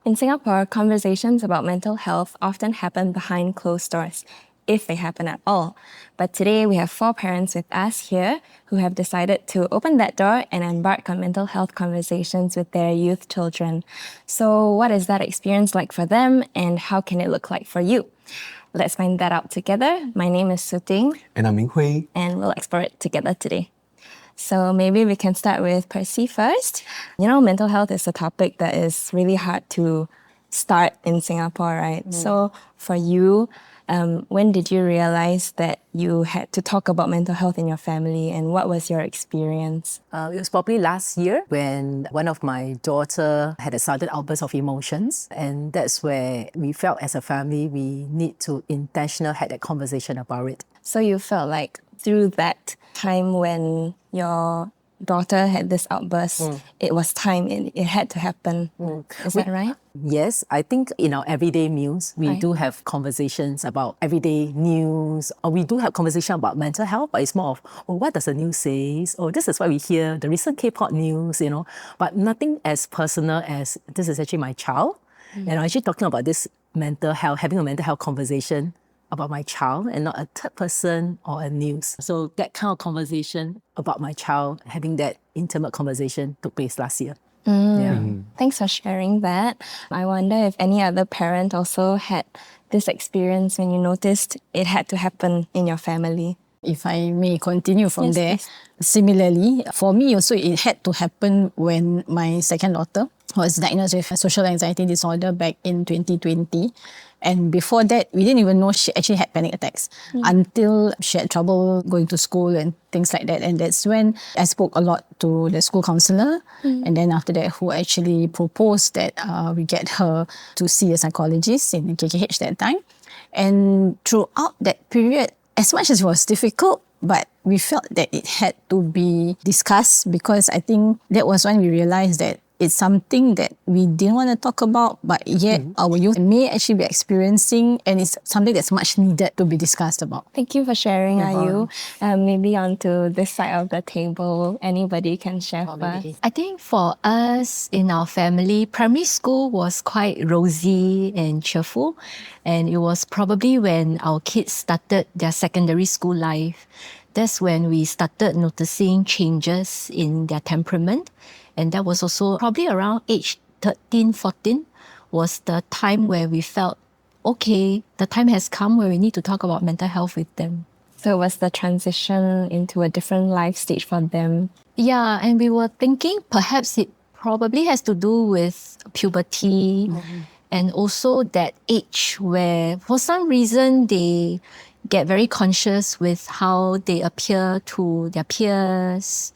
In Singapore, conversations about mental health often happen behind closed doors, if they happen at all. But today we have 4 parents with us here who have decided to open that door and embark on mental health conversations with their youth children. So what is that experience like for them, and how can it look like for you? Let's find that out together. My name is Suting. And I'm Ming Hui. And we'll explore it together today. So maybe we can start with Percy first. You know, mental health is a topic that is really hard to start in Singapore, right? So for you, when did you realize that you had to talk about mental health in your family, and what was your experience? It was probably last year when one of my daughter had a sudden outburst of emotions, and that's where we felt as a family we need to intentionally have that conversation about it. So you felt like through that time when your daughter had this outburst, it was time, it had to happen. Is that right? Yes, I think in our everyday meals, we Right. do have conversations about everyday news, or we do have conversation about mental health, but it's more of, oh, what does the news say? Oh, this is what we hear, the recent K-pop news, but nothing as personal as this is actually my child. And I'm actually talking about this mental health, having a mental health conversation about my child and not a third person or a news. So that kind of conversation about my child, having that intimate conversation took place last year. Thanks for sharing that. I wonder if any other parent also had this experience when you noticed it had to happen in your family. If I may continue from Yes, there. please. Similarly, for me also, it had to happen when my second daughter was diagnosed with a social anxiety disorder back in 2020. And before that, we didn't even know she actually had panic attacks until she had trouble going to school and things like that. And that's when I spoke a lot to the school counsellor. And then after that, who actually proposed that we get her to see a psychologist in KKH that time. And throughout that period, as much as it was difficult, but we felt that it had to be discussed, because I think that was when we realized that it's something that we didn't want to talk about, but yet our youth may actually be experiencing, and it's something that's much needed to be discussed about. Thank you for sharing, Ayu. Maybe onto this side of the table, anybody can share first. I think for us in our family, primary school was quite rosy and cheerful. And it was probably when our kids started their secondary school life. That's when we started noticing changes in their temperament. And that was also probably around age 13, 14 was the time where we felt, okay, the time has come where we need to talk about mental health with them. So it was the transition into a different life stage for them. Yeah, and we were thinking perhaps it probably has to do with puberty and also that age where for some reason they get very conscious with how they appear to their peers.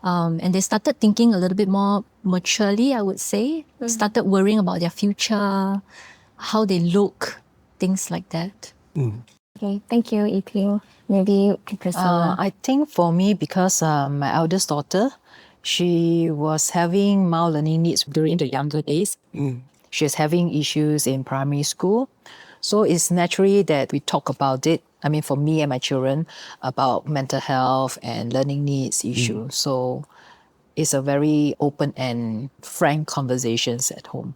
And they started thinking a little bit more maturely, I would say. Started worrying about their future, how they look, things like that. Okay, thank you, Ikling. Maybe Priscilla. I think for me, because my eldest daughter, she was having mild learning needs during the younger days. She was having issues in primary school. So it's naturally that we talk about it. I mean, for me and my children, about mental health and learning needs issues. So it's a very open and frank conversations at home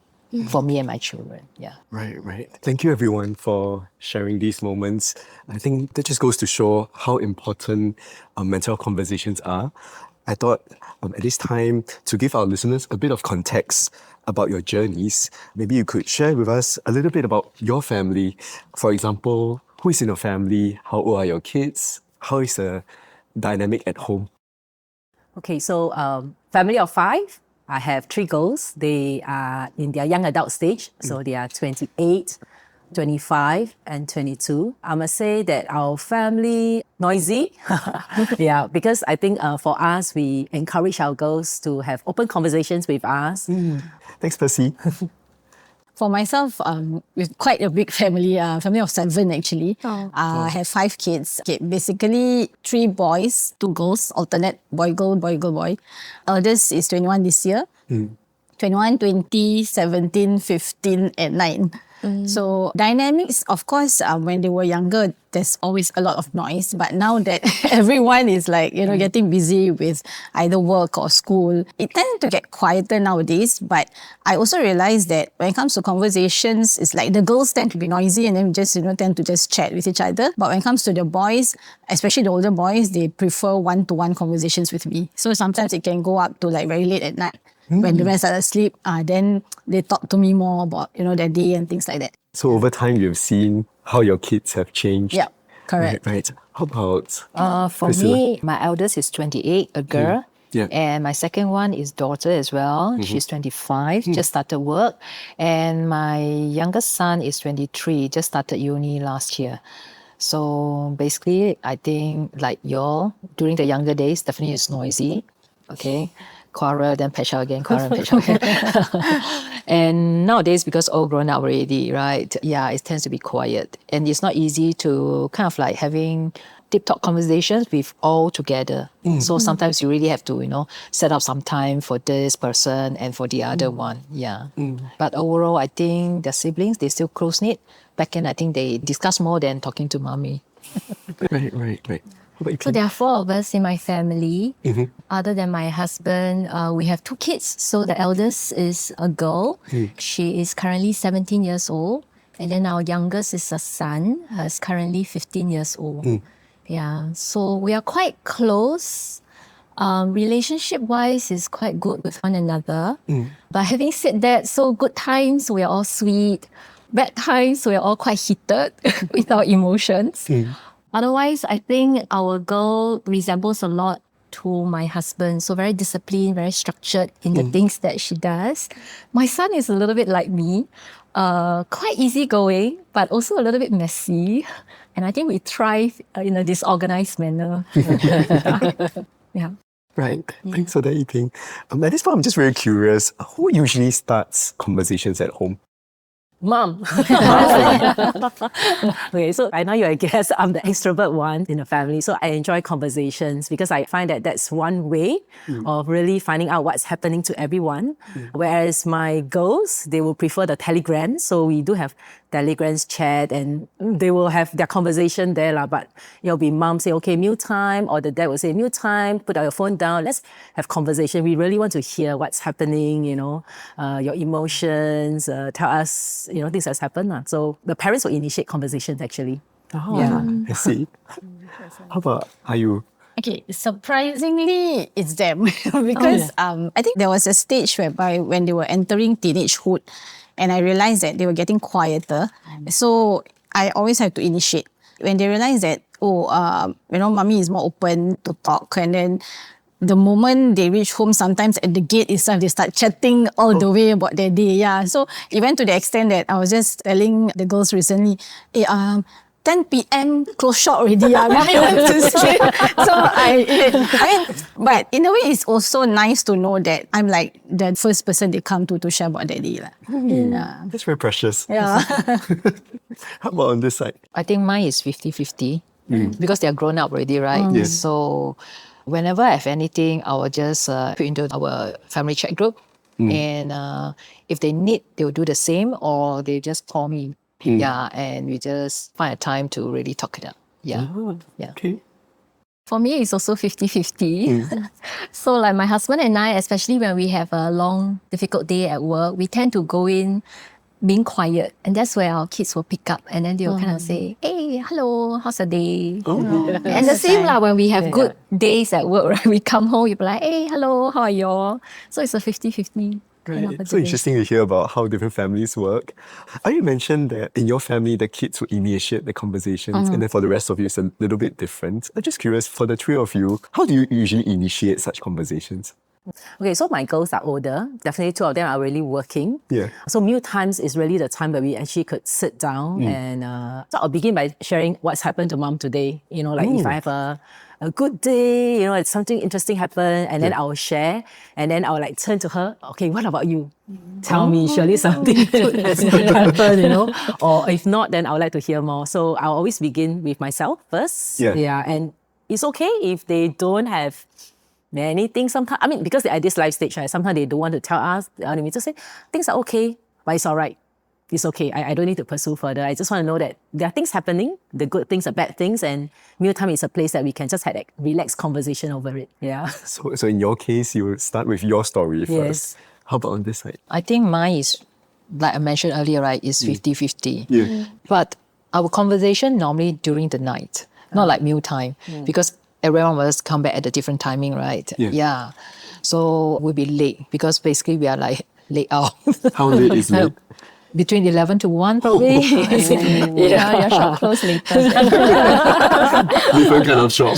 for me and my children. Yeah. Right. Thank you everyone for sharing these moments. I think that just goes to show how important mental health conversations are. I thought at this time to give our listeners a bit of context about your journeys, maybe you could share with us a little bit about your family. For example, who is in your family? How old are your kids? How is the dynamic at home? Okay, so family of 5. I have 3 girls. They are in their young adult stage. So they are 28, 25, and 22. I must say that our family, noisy. Yeah, because I think for us, we encourage our girls to have open conversations with us. Thanks, Percy. For myself, with quite a big family, family of 7 actually. I have 5 kids. Okay, basically 3 boys, 2 girls, alternate boy, girl, boy, girl, boy. Eldest is 21 this year. 21, 20, 17, 15, and 9. So dynamics, of course, when they were younger, there's always a lot of noise. But now that everyone is like, getting busy with either work or school, it tends to get quieter nowadays. But I also realized that when it comes to conversations, it's like the girls tend to be noisy and then just, tend to just chat with each other. But when it comes to the boys, especially the older boys, they prefer one-to-one conversations with me. So sometimes it can go up to like very late at night. When the rest are asleep, then they talk to me more about, their day and things like that. So over time, you've seen how your kids have changed. Yeah, correct. Right. How about For Priscilla? me, my eldest is 28, a girl. Yeah. And my second one is daughter as well. She's 25, just started work. And my youngest son is 23, just started uni last year. So basically, I think like y'all, during the younger days, definitely it's noisy. Okay. Quarrel, then patch out again, quarrel, patch out again. And nowadays, because all grown up already, right? Yeah, it tends to be quiet. And it's not easy to kind of like having deep talk conversations with all together. So sometimes you really have to, set up some time for this person and for the other one. Yeah. But overall, I think the siblings, they're still close-knit. Back then, I think they discuss more than talking to mommy. Right. How about you, So Pin? there are four of us in my family. Other than my husband, we have two kids. So the eldest is a girl. She is currently 17 years old. And then our youngest is a son, who's currently 15 years old. Yeah, so we are quite close. Relationship-wise is quite good with one another. But having said that, so good times, we are all sweet. Bad times, we are all quite heated with our emotions. Otherwise, I think our girl resembles a lot to my husband. So very disciplined, very structured in the things that she does. My son is a little bit like me, quite easygoing, but also a little bit messy. And I think we thrive in a disorganized manner. Yeah. Right. Thanks for that, Yiping. At this point, I'm just very curious. Who usually starts conversations at home? Mom. Okay, so I know you're a guest. I'm the extrovert one in the family. So I enjoy conversations because I find that that's one way of really finding out what's happening to everyone. Whereas my girls, they will prefer the telegram. So we do have telegrams chat and they will have their conversation there. But it'll be mom say, okay, meal time, or the dad will say, meal time, put your phone down, let's have conversation. We really want to hear what's happening, your emotions, tell us, things that's happened. So the parents will initiate conversations actually. I see. How about Ayu? Okay, surprisingly, it's them because I think there was a stage whereby when they were entering teenagehood, and I realized that they were getting quieter. So I always have to initiate. When they realize that, mommy is more open to talk, and then the moment they reach home, sometimes at the gate itself, they start chatting all the way about their day. Yeah, so it went to the extent that I was just telling the girls recently, 10 p.m. close shop already. Mommy wants to sleep. So I mean, but in a way, it's also nice to know that I'm like the first person they come to share about their day. Yeah. That's very precious. Yeah. How about on this side? I think mine is 50-50 because they're grown up already, right? Yes. So whenever I have anything, I will just put into our family chat group. And if they need, they'll do the same or they just call me. Yeah, and we just find a time to really talk it out. Yeah. Yeah. Okay. For me, it's also 50-50. So like my husband and I, especially when we have a long, difficult day at work, we tend to go in being quiet. And that's where our kids will pick up. And then they will kind of say, hey, hello, how's the day? And the same when we have good days at work, right? We come home, we be like, hey, hello, how are y'all? So it's a 50-50. Right. So interesting to hear about how different families work. You mentioned that in your family, the kids would initiate the conversations, and then for the rest of you, it's a little bit different. I'm just curious, for the three of you, how do you usually initiate such conversations? Okay, so my girls are older. Definitely two of them are really working. Yeah. So meal times is really the time where we actually could sit down and so I'll begin by sharing what's happened to mom today. If I have a good day, it's something interesting happened, and then I'll share, and then I'll turn to her, okay, what about you? Tell me, surely something good has happened, or if not, then I would like to hear more. So I'll always begin with myself first. Yeah. And it's okay if they don't have many things sometimes. I mean, because they're at this life stage, right? Sometimes they don't want to tell us. We just say, things are okay, but it's all right. it's okay. I don't need to pursue further. I just want to know that there are things happening, the good things, the bad things, and mealtime is a place that we can just have a relaxed conversation over it. Yeah. So in your case, you start with your story first. How about on this side? I think mine is, like I mentioned earlier, right, is 50-50. Yeah. But our conversation normally during the night, not like mealtime, because everyone of us come back at a different timing, right? Yeah. So we'll be late because basically we are like late out. How late is late? Between 11 to 1. Yeah, your shop closed later. Different kind of shop.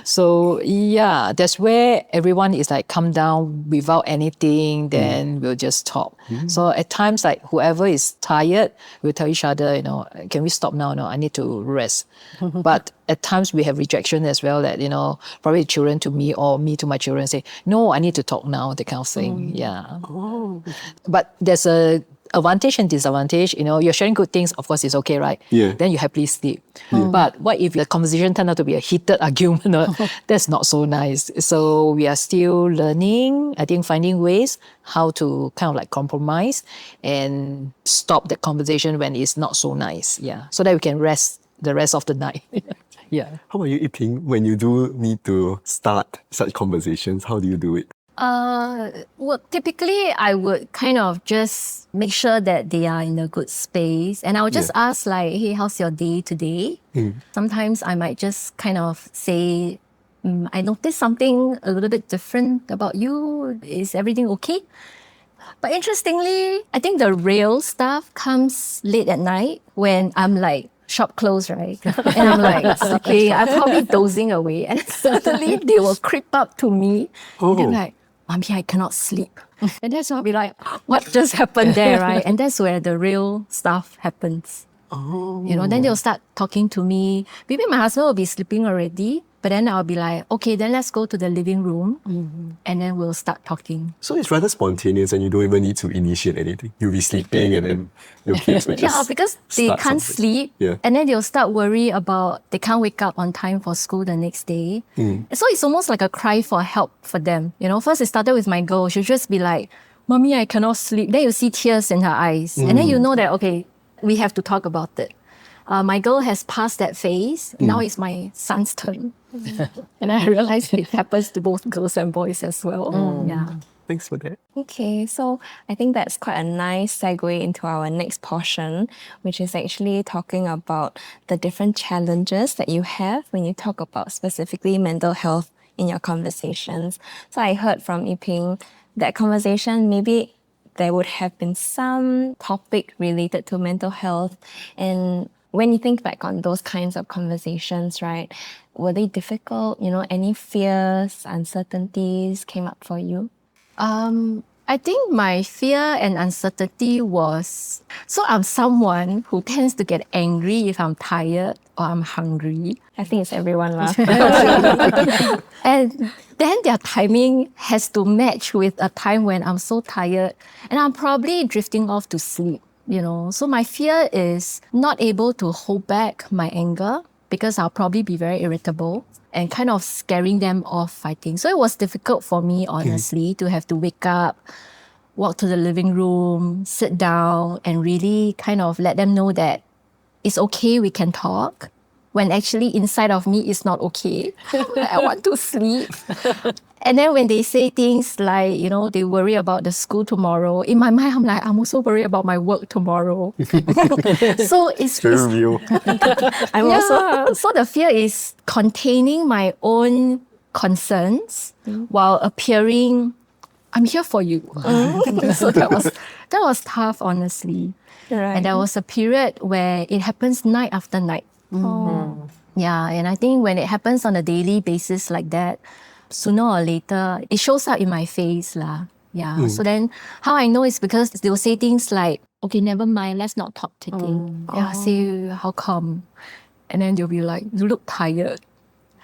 So yeah, that's where everyone is like come down without anything, then we'll just talk. So at times, like whoever is tired, we'll tell each other, can we stop now? No, I need to rest. But at times we have rejection as well, that, probably children to me or me to my children say, no, I need to talk now, that kind of thing. Yeah. But there's a advantage and disadvantage. You're sharing good things, of course, it's okay, right? Yeah. Then you happily sleep. But what if the conversation turned out to be a heated argument? That's not so nice. So we are still learning, I think, finding ways how to kind of like compromise and stop that conversation when it's not so nice. Yeah. So that we can rest the rest of the night. Yeah. How about you, Yiping? When you do need to start such conversations, how do you do it? Well, typically I would kind of just make sure that they are in a good space, and I would just ask like, hey, how's your day today? Sometimes I might just kind of say, I noticed something a little bit different about you. Is everything okay? But interestingly, I think the real stuff comes late at night when I'm like, shop closed, right? And I'm like, okay, I'm probably dozing away. And suddenly they will creep up to me. And they're like, Mommy, I cannot sleep. And that's when I'll be like, what just happened there, right? And that's where the real stuff happens. Then they'll start talking to me. Maybe my husband will be sleeping already, but then I'll be like, okay, then let's go to the living room and then we'll start talking. So it's rather spontaneous and you don't even need to initiate anything. You'll be sleeping and then your kids will just because they start can't something. sleep. Yeah. And then they'll start worry about they can't wake up on time for school the next day. So it's almost like a cry for help for them. First it started with my girl. She'll just be like, Mommy, I cannot sleep. Then you see tears in her eyes. And then you know that, okay, we have to talk about it. My girl has passed that phase. Now it's my son's turn. And I realized it happens to both girls and boys as well. Yeah. Thanks for that. Okay, so I think that's quite a nice segue into our next portion, which is actually talking about the different challenges that you have when you talk about specifically mental health in your conversations. So I heard from Yiping that conversation, maybe there would have been some topic related to mental health. And when you think back on those kinds of conversations, right, were they difficult? Any fears, uncertainties came up for you? I think my fear and uncertainty was, so I'm someone who tends to get angry if I'm tired or I'm hungry. I think it's everyone lah. And then their timing has to match with a time when I'm so tired and I'm probably drifting off to sleep, So my fear is not able to hold back my anger because I'll probably be very irritable and kind of scaring them off fighting. So it was difficult for me, honestly, to have to wake up, walk to the living room, sit down, and really kind of let them know that it's okay, we can talk, when actually inside of me it's not okay. I want to sleep. And then when they say things like, they worry about the school tomorrow, in my mind, I'm like, I'm also worried about my work tomorrow. So it's Very real. So the fear is containing my own concerns while appearing, I'm here for you. So that was tough, honestly. Right. And there was a period where it happens night after night. Yeah, and I think when it happens on a daily basis like that, sooner or later, it shows up in my face lah. Yeah. So then how I know is because they will say things like, okay, never mind, let's not talk today. Yeah, I say, how come? And then they'll be like, you look tired.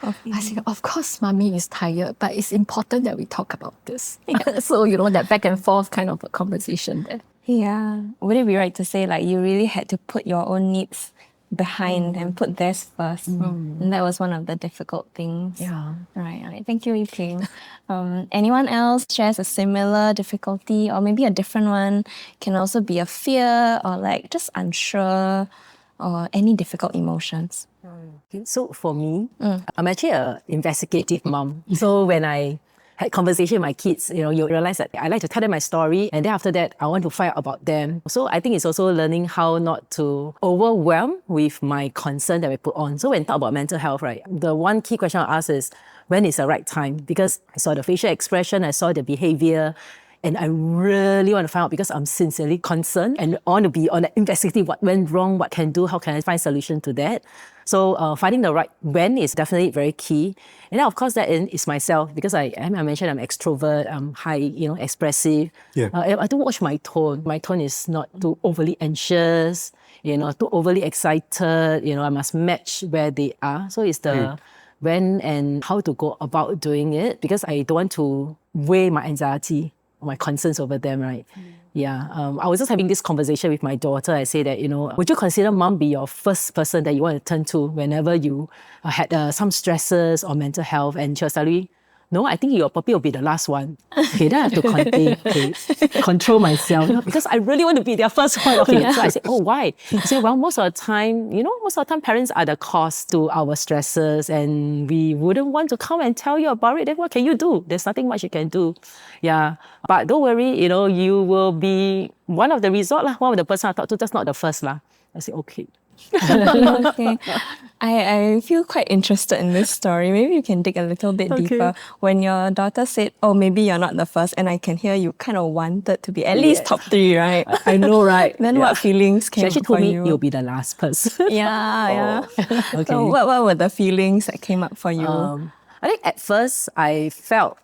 I say, of course, Mommy is tired, but it's important that we talk about this. So, that back and forth kind of a conversation there. Yeah. Would it be right to say like you really had to put your own needs behind and put theirs first. And that was one of the difficult things. Yeah. Right. Thank you, Yiping. Anyone else shares a similar difficulty or maybe a different one? Can also be a fear or like just unsure or any difficult emotions. Okay, so for me, I'm actually an investigative mom. So when I had conversation with my kids, you realize that I like to tell them my story, and then after that, I want to find out about them. So I think it's also learning how not to overwhelm with my concern that we put on. So when talk about mental health, right, the one key question I ask is, when is the right time? Because I saw the facial expression, I saw the behavior, and I really want to find out because I'm sincerely concerned and I want to be on the investigative what went wrong, what can do, how can I find solution to that. So finding the right when is definitely very key. And then of course that is myself because I mentioned I'm extrovert, I'm high, expressive. Yeah. I do watch my tone. My tone is not too overly anxious, too overly excited. I must match where they are. So it's the when and how to go about doing it because I don't want to weigh my anxiety, my concerns over them, right? Yeah. I was just having this conversation with my daughter. I say that, would you consider mom be your first person that you want to turn to whenever you had some stresses or mental health? And she was telling no, I think your puppy will be the last one. Okay, then I have to control myself because I really want to be their first one. Okay, so I said, oh, why? He said, well, most of the time parents are the cause to our stresses and we wouldn't want to come and tell you about it. Then what can you do? There's nothing much you can do. Yeah, but don't worry, you will be one of the resort, one of the person I talk to, that's not the first. I said, okay. Okay. I feel quite interested in this story. Maybe you can dig a little bit deeper. When your daughter said, oh, maybe you're not the first, and I can hear you kind of wanted to be at least top 3, right? I know, right? Then what feelings came She actually up for told me you? you'll be the last person. Yeah. Okay. So what were the feelings that came up for you? I think at first I felt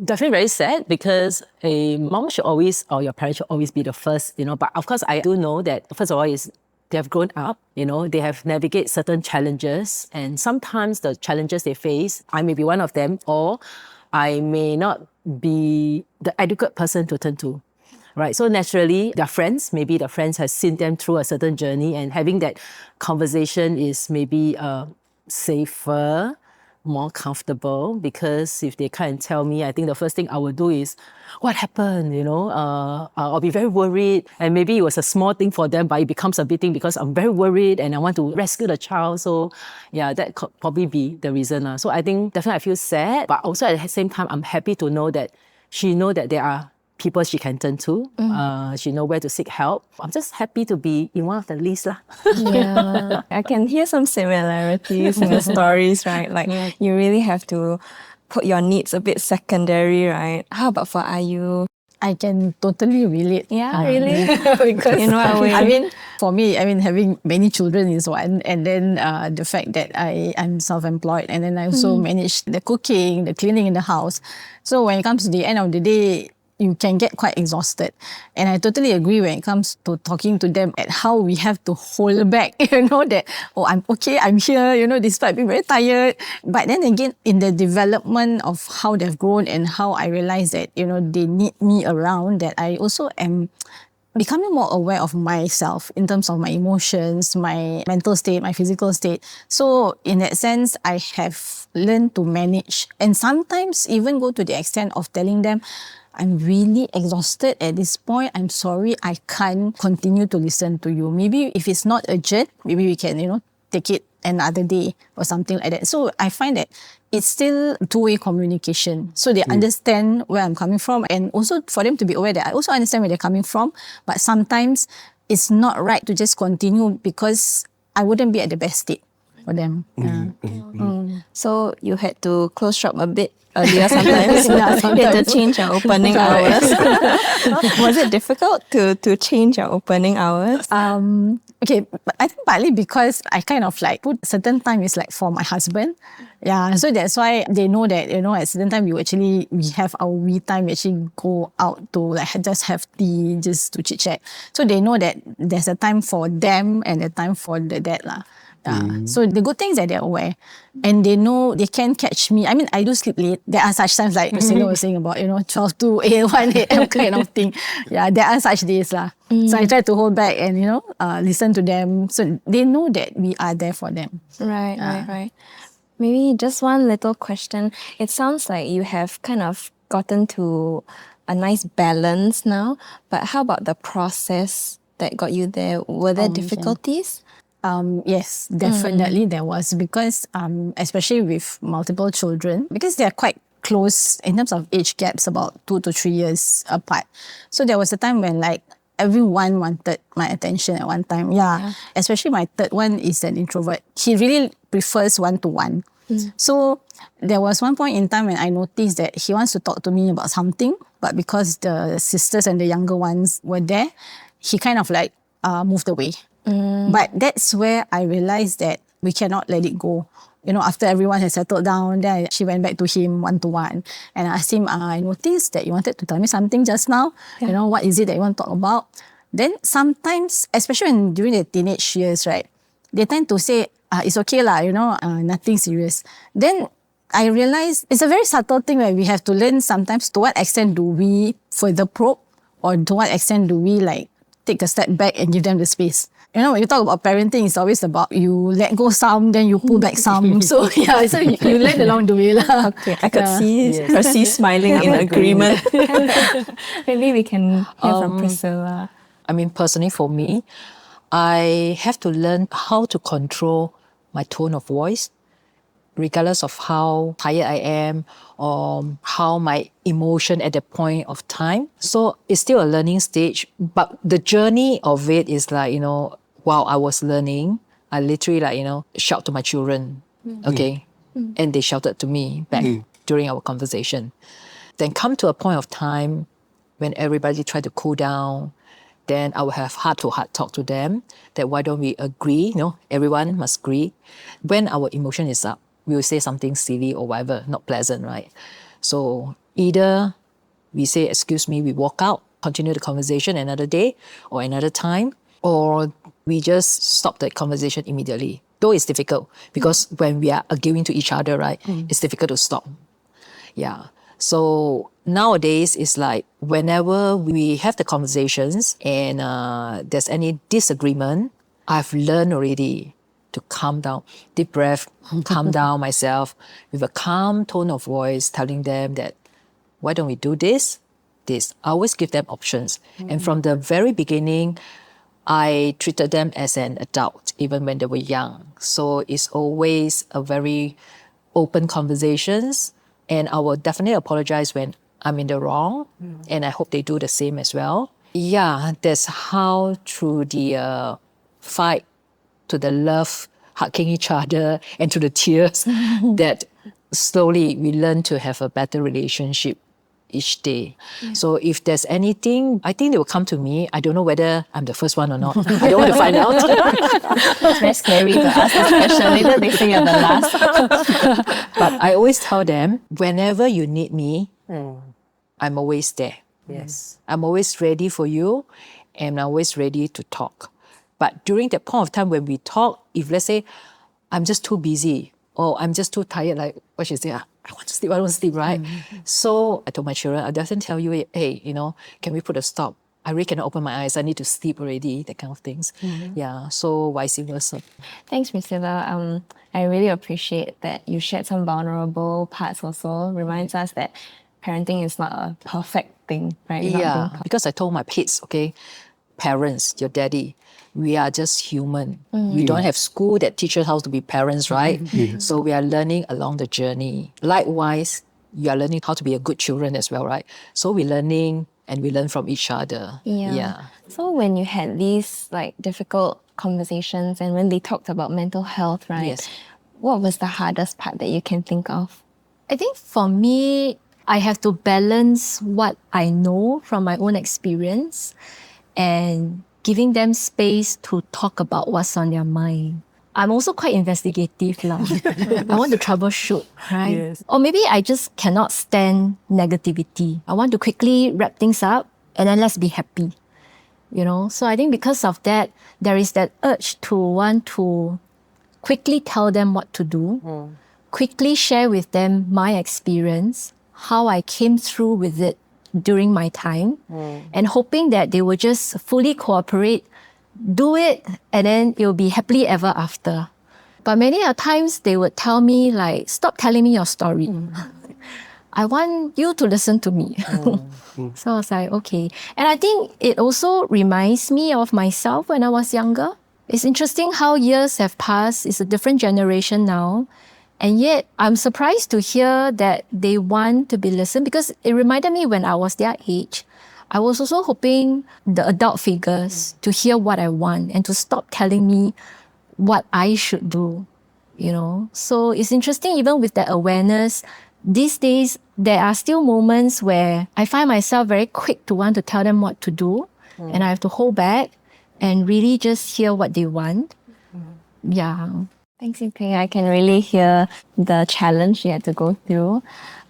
definitely very sad because a mom should always, or your parents should always be the first, but of course I do know that first of all is they have grown up, they have navigated certain challenges and sometimes the challenges they face, I may be one of them or I may not be the adequate person to turn to. Right, so naturally, their friends, maybe the friends have seen them through a certain journey and having that conversation is maybe safer, more comfortable because if they can't tell me, I think the first thing I will do is, what happened, I'll be very worried and maybe it was a small thing for them but it becomes a big thing because I'm very worried and I want to rescue the child. So yeah, that could probably be the reason. So I think definitely I feel sad but also at the same time I'm happy to know that she knows that there are people she can turn to. She knows where to seek help. I'm just happy to be in one of the list. Yeah, I can hear some similarities in the stories, right? Like you really have to put your needs a bit secondary, right? How about for IU? I can totally relate. Yeah, really? Because In what way? for me, having many children is one, and then the fact that I'm self-employed, and then I also manage the cooking, the cleaning in the house. So when it comes to the end of the day, you can get quite exhausted. And I totally agree when it comes to talking to them at how we have to hold back, that, oh, I'm okay, I'm here, despite being very tired. But then again, in the development of how they've grown and how I realize that, they need me around, that I also am becoming more aware of myself in terms of my emotions, my mental state, my physical state. So in that sense, I have learned to manage and sometimes even go to the extent of telling them, I'm really exhausted at this point. I'm sorry, I can't continue to listen to you. Maybe if it's not urgent, maybe we can, take it another day or something like that. So I find that it's still two-way communication. So they understand where I'm coming from and also for them to be aware that I also understand where they're coming from. But sometimes it's not right to just continue because I wouldn't be at the best state for them. So you had to close shop a bit earlier sometimes. You had to change your opening Sometimes. hours. Was it difficult to change your opening hours? Okay, but I think partly because I kind of like put certain time is like for my husband. Yeah, so that's why they know that, at certain time we have our we time, we actually go out to like just have tea, just to chit chat. So they know that there's a time for them and a time for the dad lah. So the good thing is that they're aware and they know they can catch me. I mean, I do sleep late. There are such times like Christina was saying about, 12 to 1 a.m. kind of thing. Yeah, there are such days. So I try to hold back and, listen to them. So they know that we are there for them. Right. Maybe just one little question. It sounds like you have kind of gotten to a nice balance now, but how about the process that got you there? Were there difficulties? Yes, definitely there was because especially with multiple children, because they are quite close in terms of age gaps, about 2 to 3 years apart. So there was a time when everyone wanted my attention at one time. Yeah. Especially my third one is an introvert. He really prefers one-to-one. So there was one point in time when I noticed that he wants to talk to me about something, but because the sisters and the younger ones were there, he kind of moved away. But that's where I realized that we cannot let it go. After everyone has settled down, then she went back to him one-to-one. And I asked him, I noticed that you wanted to tell me something just now. What is it that you want to talk about? Then sometimes, especially during the teenage years, right, they tend to say, it's okay nothing serious. Then I realized it's a very subtle thing where we have to learn sometimes to what extent do we further probe or to what extent do we take a step back and give them the space. When you talk about parenting, it's always about you let go some, then you pull back some. So so you learn along the way. Okay, I could see Percy smiling in agreement. Maybe we can hear from Priscilla. I mean, personally for me, I have to learn how to control my tone of voice, regardless of how tired I am or how my emotion at that point of time. So it's still a learning stage, but the journey of it is while I was learning, I literally shout to my children, okay? And they shouted to me back during our conversation. Then come to a point of time when everybody tried to cool down, then I will have heart-to-heart talk to them that why don't we agree, everyone must agree. When our emotion is up, we will say something silly or whatever, not pleasant, right? So either we say, excuse me, we walk out, continue the conversation another day or another time, or we just stop the conversation immediately. Though it's difficult because when we are arguing to each other, right, it's difficult to stop. Yeah. So nowadays, it's whenever we have the conversations and there's any disagreement, I've learned already to calm down, deep breath, calm down myself with a calm tone of voice, telling them that, why don't we do this? I always give them options. And from the very beginning, I treated them as an adult, even when they were young. So it's always a very open conversations. And I will definitely apologize when I'm in the wrong. And I hope they do the same as well. Yeah, that's how through the fight to the love, hugging each other, and to the tears, that slowly we learn to have a better relationship each day. So if there's anything, I think they will come to me. I don't know whether I'm the first one or not. I don't want to find out. It's very scary to ask this question. Later they say you're the last. But I always tell them, whenever you need me, I'm always there. Yes. I'm always ready for you and I'm always ready to talk. But during that point of time when we talk, if let's say I'm just too busy or I'm just too tired, like what she said, I want to sleep, right? So I told my children, I'll definitely tell you, hey, can we put a stop? I really cannot open my eyes. I need to sleep already, that kind of things. Yeah, so vice versa. Thanks, Priscilla. I really appreciate that you shared some vulnerable parts also. Reminds us that parenting is not a perfect thing, right? Yeah, because I told my kids, okay, parents, your daddy, we are just human. We don't have school that teaches how to be parents, right? So we are learning along the journey. Likewise, you are learning how to be a good children as well, right? So we're learning and we learn from each other. Yeah. So when you had these difficult conversations and when they talked about mental health, right? Yes. What was the hardest part that you can think of? I think for me, I have to balance what I know from my own experience and giving them space to talk about what's on their mind. I'm also quite investigative. I want to troubleshoot, right? Yes. Or maybe I just cannot stand negativity. I want to quickly wrap things up and then let's be happy. So I think because of that, there is that urge to want to quickly tell them what to do, quickly share with them my experience, how I came through with it during my time, and hoping that they will just fully cooperate, do it, and then it will be happily ever after. But many a times they would tell me like, stop telling me your story. I want you to listen to me. So I was like, okay. And I think it also reminds me of myself when I was younger. It's interesting how years have passed. It's a different generation now. And yet I'm surprised to hear that they want to be listened, because it reminded me when I was their age, I was also hoping the adult figures to hear what I want and to stop telling me what I should do, you know. So it's interesting, even with that awareness, these days, there are still moments where I find myself very quick to want to tell them what to do, and I have to hold back and really just hear what they want. Yeah. Thanks, Yupei. I can really hear the challenge you had to go through.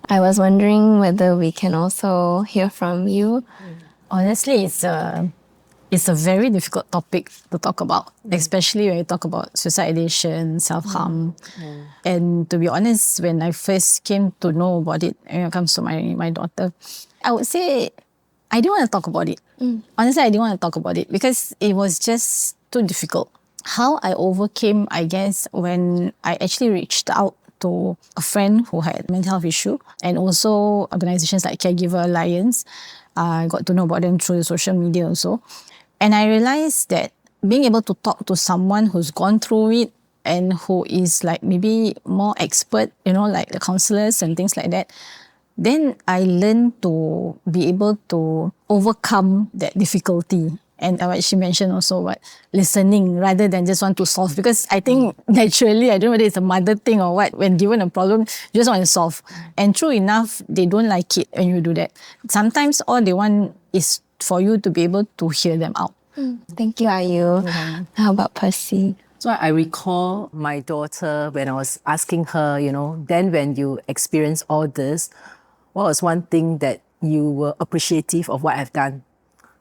I was wondering whether we can also hear from you. Honestly, it's a very difficult topic to talk about, especially when you talk about suicidation, self-harm. And to be honest, when I first came to know about it, when it comes to my daughter, I would say I didn't want to talk about it. Honestly, I didn't want to talk about it because it was just too difficult. How I overcame, I guess, when I actually reached out to a friend who had mental health issue, and also organizations like Caregiver Alliance. I got to know about them through social media also. And I realized that being able to talk to someone who's gone through it and who is like maybe more expert, you know, like the counselors and things like that, then I learned to be able to overcome that difficulty. And what she mentioned also, what listening rather than just want to solve. Because I think naturally, I don't know whether it's a mother thing or what, when given a problem, you just want to solve. And true enough, they don't like it when you do that. Sometimes all they want is for you to be able to hear them out. Thank you, Ayu. How about Percy? So I recall my daughter when I was asking her, you know, then when you experience all this, what was one thing that you were appreciative of what I've done?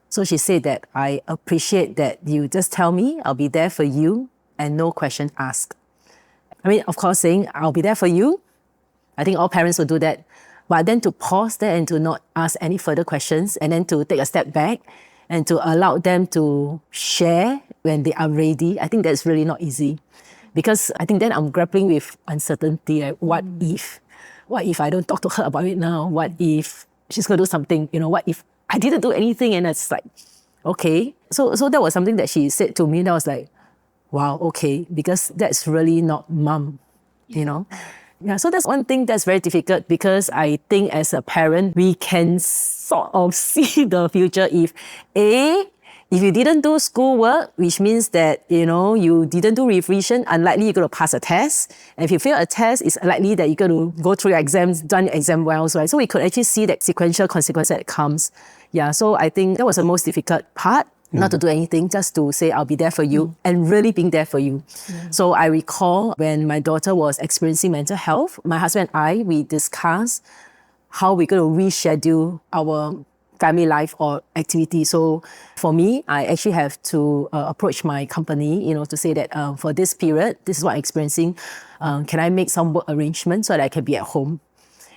So she said that I appreciate that you just tell me, I'll be there for you, and no question asked. I mean, of course, saying I'll be there for you, I think all parents will do that. But then to pause there and to not ask any further questions, and then to take a step back and to allow them to share when they are ready, I think that's really not easy. Because I think then I'm grappling with uncertainty. Like, what if? What if I don't talk to her about it now? What if she's going to do something? You know, what if I didn't do anything? And it's like, okay. So that was something that she said to me, and I was like, wow, okay, because that's really not mom, you know. Yeah, so that's one thing that's very difficult, because I think as a parent, we can sort of see the future if you didn't do schoolwork, which means that, you know, you didn't do revision, unlikely you're going to pass a test. And if you fail a test, it's likely that you're going to go through your exams, done your exam well, right? So we could actually see that sequential consequence that comes. Yeah, so I think that was the most difficult part. Not to do anything, just to say, I'll be there for you, and really being there for you. So I recall when my daughter was experiencing mental health, my husband and I, we discussed how we're going to reschedule our family life or activity. So for me, I actually have to approach my company, you know, to say that for this period, this is what I'm experiencing. Can I make some work arrangements so that I can be at home?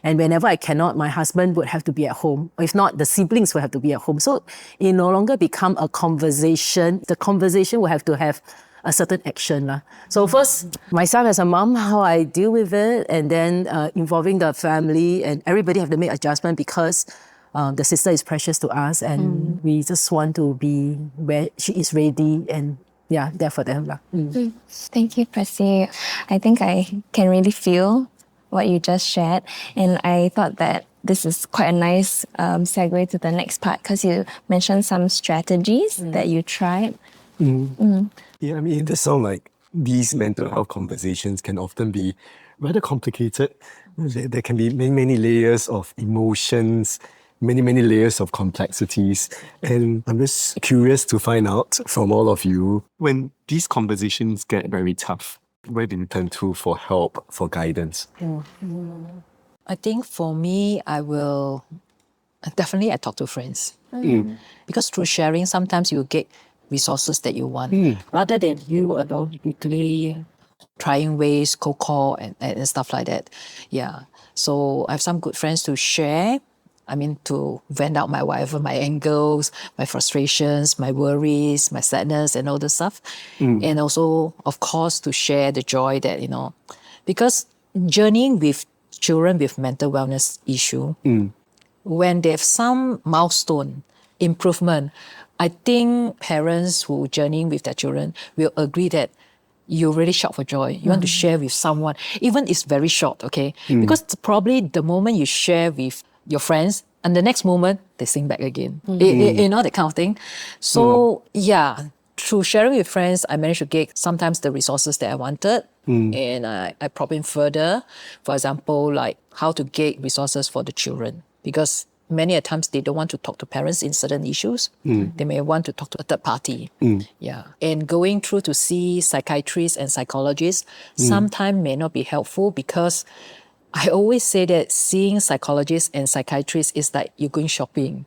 And whenever I cannot, my husband would have to be at home. If not, the siblings will have to be at home. So it no longer become a conversation. The conversation will have to have a certain action. So first, myself as a mom, how I deal with it, and then involving the family, and everybody have to make adjustment, because the sister is precious to us, and we just want to be where she is ready, and yeah, there for them. Thank you, Percy. I think I can really feel what you just shared, and I thought that this is quite a nice segue to the next part, because you mentioned some strategies that you tried. Yeah, I mean, it does sound like these mental health conversations can often be rather complicated. There can be many, many layers of emotions, many, many layers of complexities. And I'm just curious to find out from all of you, when these conversations get very tough, where do you turn to for help, for guidance? I think for me, I will definitely I talk to friends. Because through sharing, sometimes you get resources that you want. Rather than you alone, you clearly trying ways, cold call and stuff like that. Yeah. So I have some good friends to share. I mean, to vent out my angers, my frustrations, my worries, my sadness, and all this stuff. And also, of course, to share the joy that, because journeying with children with mental wellness issue, when they have some milestone, improvement, I think parents who journeying with their children will agree that you really shout for joy. You want to share with someone, even it's very short, okay? Because probably the moment you share with your friends, and the next moment they sing back again. That kind of thing. So yeah, through sharing with friends, I managed to get sometimes the resources that I wanted. And I probably further, for example, like how to get resources for the children. Because many a times they don't want to talk to parents in certain issues. They may want to talk to a third party. Yeah. And going through to see psychiatrists and psychologists sometimes may not be helpful, because I always say that seeing psychologists and psychiatrists is like you're going shopping.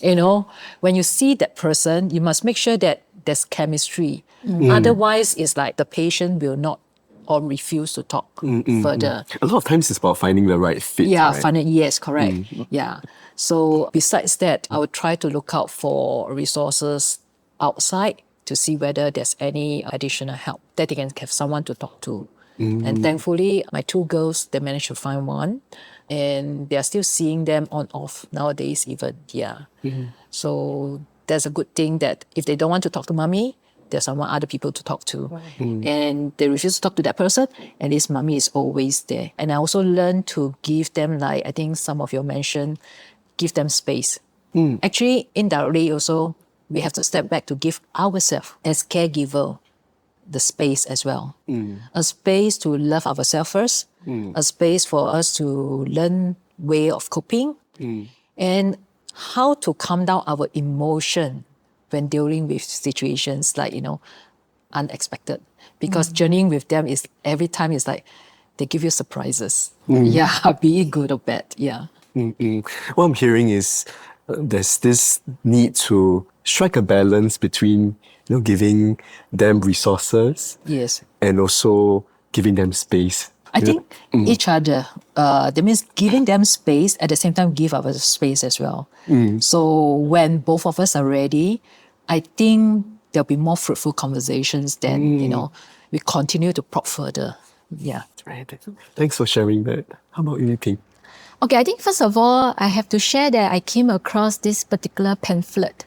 When you see that person, you must make sure that there's chemistry. Otherwise, it's like the patient will not or refuse to talk further. A lot of times it's about finding the right fit. Yeah, right? yes, correct. Yeah. So besides that, I would try to look out for resources outside to see whether there's any additional help that they can have someone to talk to. And thankfully, my two girls, they managed to find one. And they're still seeing them on off nowadays even, yeah. So that's a good thing that if they don't want to talk to mommy, there's someone other people to talk to. And they refuse to talk to that person, at least mommy is always there. And I also learned to give them, like I think some of you mentioned, give them space. Actually, indirectly also, we have to step back to give ourselves as caregiver the space as well. A space to love ourselves first, a space for us to learn way of coping, and how to calm down our emotion when dealing with situations like, unexpected. Because journeying with them is every time it's like they give you surprises. Yeah, be it good or bad. Yeah. What I'm hearing is there's this need to strike a balance between giving them resources, Yes. and also giving them space. I think each other, that means giving them space, at the same time give our space as well. So when both of us are ready, I think there'll be more fruitful conversations than, we continue to prod further. Yeah. Right. Thanks for sharing that. How about you, Ping? Okay, I think first of all, I have to share that I came across this particular pamphlet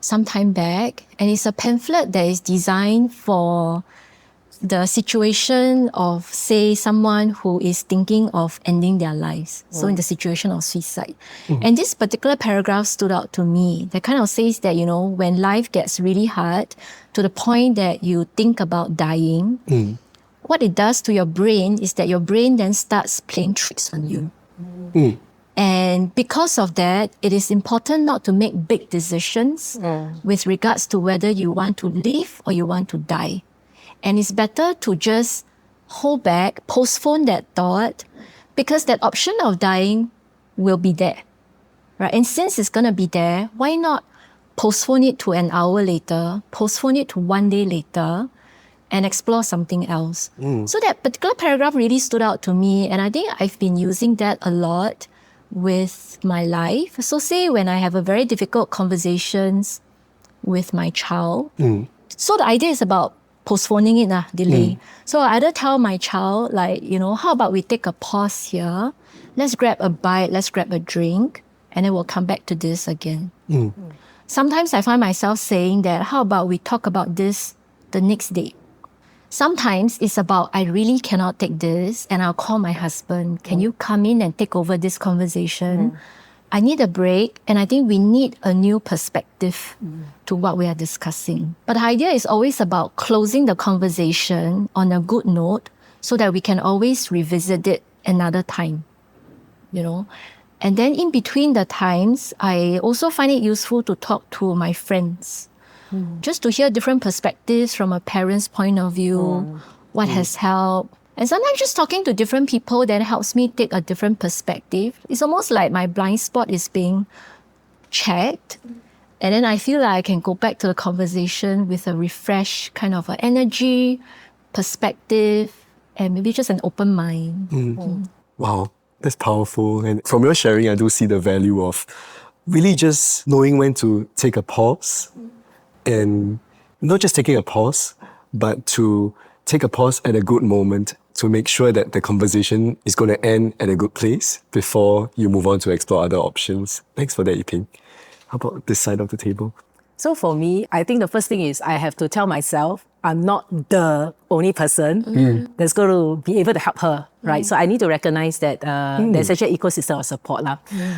some time back, and it's a pamphlet that is designed for the situation of, say, someone who is thinking of ending their lives. So in the situation of suicide. And this particular paragraph stood out to me. That kind of says that, when life gets really hard to the point that you think about dying, what it does to your brain is that your brain then starts playing tricks on you. And because of that, it is important not to make big decisions with regards to whether you want to live or you want to die. And it's better to just hold back, postpone that thought, because that option of dying will be there, right? And since it's going to be there, why not postpone it to an hour later, postpone it to 1 day later, and explore something else? So that particular paragraph really stood out to me, and I think I've been using that a lot with my life. So say when I have a very difficult conversations with my child, so the idea is about postponing it, delay. So I either tell my child, how about we take a pause here, let's grab a bite, let's grab a drink, and then we'll come back to this again. Sometimes I find myself saying that, how about we talk about this the next day? Sometimes it's about, I really cannot take this, and I'll call my husband, can you come in and take over this conversation? I need a break, and I think we need a new perspective to what we are discussing. But the idea is always about closing the conversation on a good note so that we can always revisit it another time, And then in between the times, I also find it useful to talk to my friends, just to hear different perspectives from a parent's point of view, what has helped. And sometimes just talking to different people then helps me take a different perspective. It's almost like my blind spot is being checked. And then I feel like I can go back to the conversation with a refreshed kind of energy, perspective, and maybe just an open mind. Wow, that's powerful. And from your sharing, I do see the value of really just knowing when to take a pause, and not just taking a pause, but to take a pause at a good moment to make sure that the conversation is going to end at a good place before you move on to explore other options. Thanks for that, Yiping. How about this side of the table? So for me, I think the first thing is I have to tell myself I'm not the only person that's going to be able to help her, right? So I need to recognize that there's actually an ecosystem of support.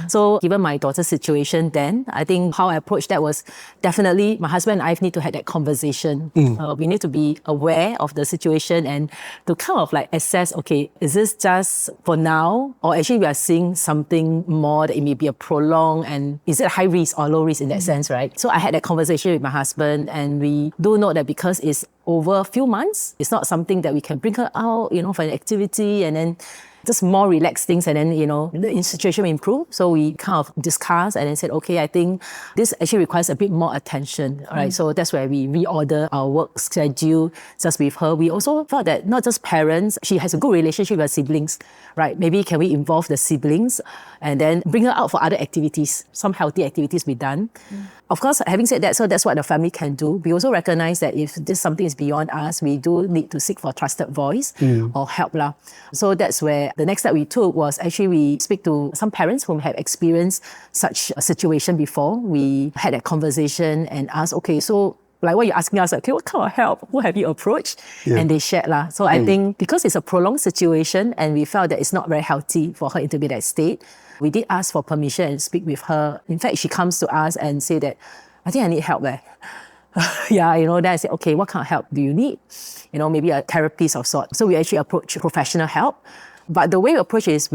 So given my daughter's situation then, I think how I approached that was definitely my husband and I need to have that conversation. We need to be aware of the situation and to kind of like assess, okay, is this just for now? Or actually we are seeing something more that it may be a prolonged, and is it high risk or low risk in that sense, right? So I had that conversation with my husband, and we do know that because it's over a few months, it's not something that we can bring her out, for an activity and then just more relaxed things, and then, the situation will improve. So we kind of discussed and then said, okay, I think this actually requires a bit more attention, right? So that's where we reorder our work schedule just with her. We also felt that not just parents, she has a good relationship with her siblings, right? Maybe can we involve the siblings and then bring her out for other activities, some healthy activities be done. Of course, having said that, so that's what the family can do. We also recognize that if this something is beyond us, we do need to seek for a trusted voice or help. So that's where the next step we took was actually we speak to some parents who have experienced such a situation before. We had that conversation and asked, okay, so like what you're asking us, okay, what kind of help? Who have you approached? And they shared. So I think because it's a prolonged situation and we felt that it's not very healthy for her to be that state, we did ask for permission and speak with her. In fact, she comes to us and say that, I think I need help. Then I said, okay, what kind of help do you need? Maybe a therapist of sorts. So we actually approach professional help. But the way we approach is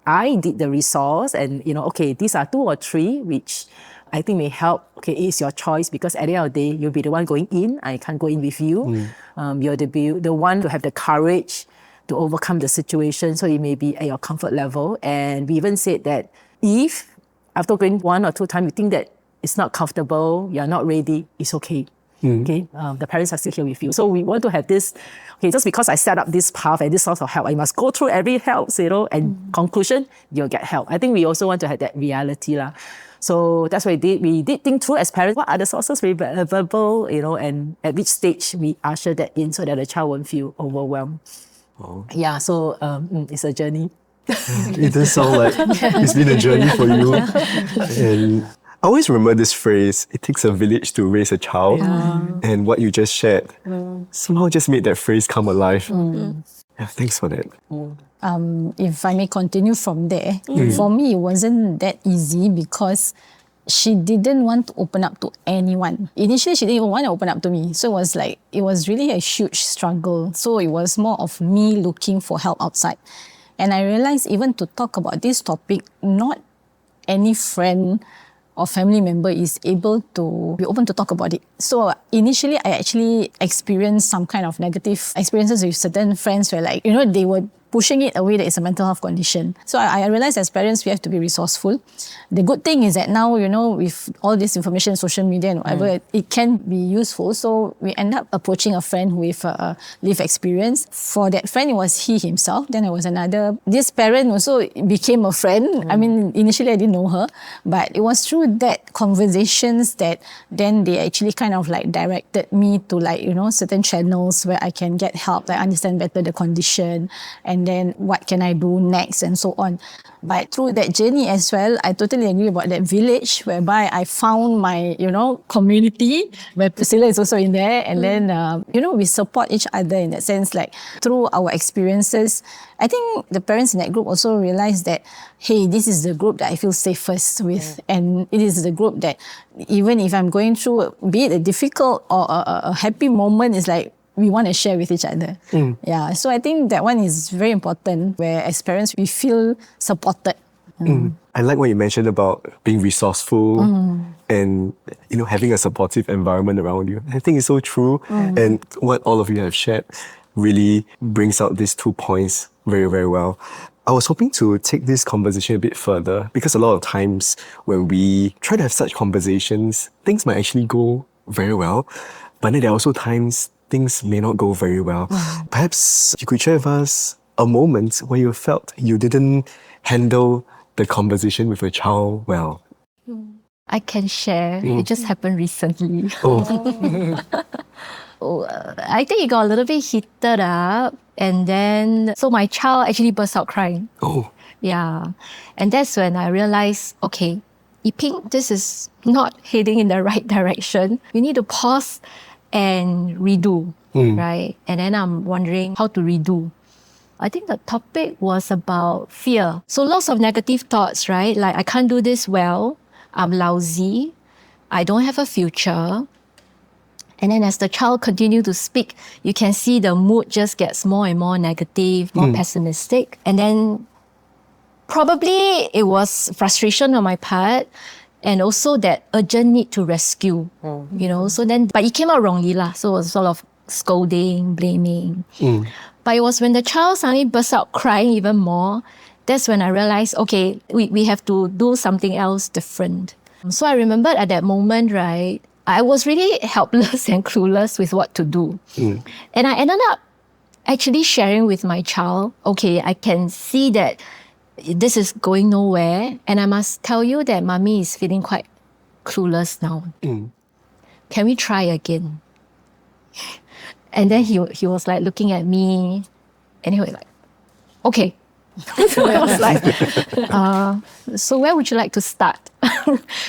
I did the resource and, okay, these are 2 or 3 which I think may help. Okay, it's your choice because at the end of the day, you'll be the one going in. I can't go in with you. You're the one to have the courage to overcome the situation. So it may be at your comfort level. And we even said that if after going 1 or 2 times, you think that it's not comfortable, you're not ready, it's okay. Okay, the parents are still here with you. So we want to have this, okay, just because I set up this path and this source of help, I must go through every help, and conclusion, you'll get help. I think we also want to have that reality. So that's what we did. We did think through as parents, what are the sources available, and at which stage we usher that in so that the child won't feel overwhelmed. Yeah, so it's a journey. It does sound like it's been a journey for you. And I always remember this phrase, it takes a village to raise a child. And what you just shared somehow just made that phrase come alive. Yeah, thanks for that. If I may continue from there, for me, it wasn't that easy because she didn't want to open up to anyone. Initially, she didn't even want to open up to me. So it was really a huge struggle. So it was more of me looking for help outside. And I realized even to talk about this topic, not any friend or family member is able to be open to talk about it. So initially, I actually experienced some kind of negative experiences with certain friends where they were pushing it away that it's a mental health condition. So I realized as parents, we have to be resourceful. The good thing is that now, with all this information, social media and whatever, it can be useful. So we end up approaching a friend with lived experience. For that friend, it was he himself. Then there was another. This parent also became a friend. I mean, initially I didn't know her, but it was through that conversations that then they actually kind of directed me to certain channels where I can get help, understand better the condition and then what can I do next and so on. But through that journey as well, I totally agree about that village whereby I found my, community where Priscilla is also in there. And then, we support each other in that sense, through our experiences. I think the parents in that group also realized that, hey, this is the group that I feel safest with. And it is the group that even if I'm going through, be it a difficult or a happy moment, it's we want to share with each other. Yeah, so I think that one is very important where as parents, we feel supported. I like what you mentioned about being resourceful and having a supportive environment around you. I think it's so true. And what all of you have shared really brings out these 2 points very, very well. I was hoping to take this conversation a bit further because a lot of times when we try to have such conversations, things might actually go very well. But then there are also times things may not go very well. Perhaps you could share with us a moment where you felt you didn't handle the conversation with your child well. I can share. It just happened recently. I think it got a little bit heated up, and then so my child actually burst out crying. Oh. Yeah, and that's when I realized, okay, Yiping, this is not heading in the right direction. We need to pause and redo, right? And then I'm wondering how to redo. I think the topic was about fear. So lots of negative thoughts, right? Like, I can't do this well. I'm lousy. I don't have a future. And then as the child continued to speak, you can see the mood just gets more and more negative, more pessimistic. And then probably it was frustration on my part, and also that urgent need to rescue, you know. So then, but it came out wrongly lah. So it was sort of scolding, blaming. But it was when the child suddenly burst out crying even more, that's when I realized, okay, we have to do something else different. So I remembered at that moment, right, I was really helpless and clueless with what to do. And I ended up actually sharing with my child, okay, I can see that this is going nowhere, and I must tell you that mommy is feeling quite clueless now. Can we try again? And then he was like looking at me, and he was like, okay. So I was like, so where would you like to start?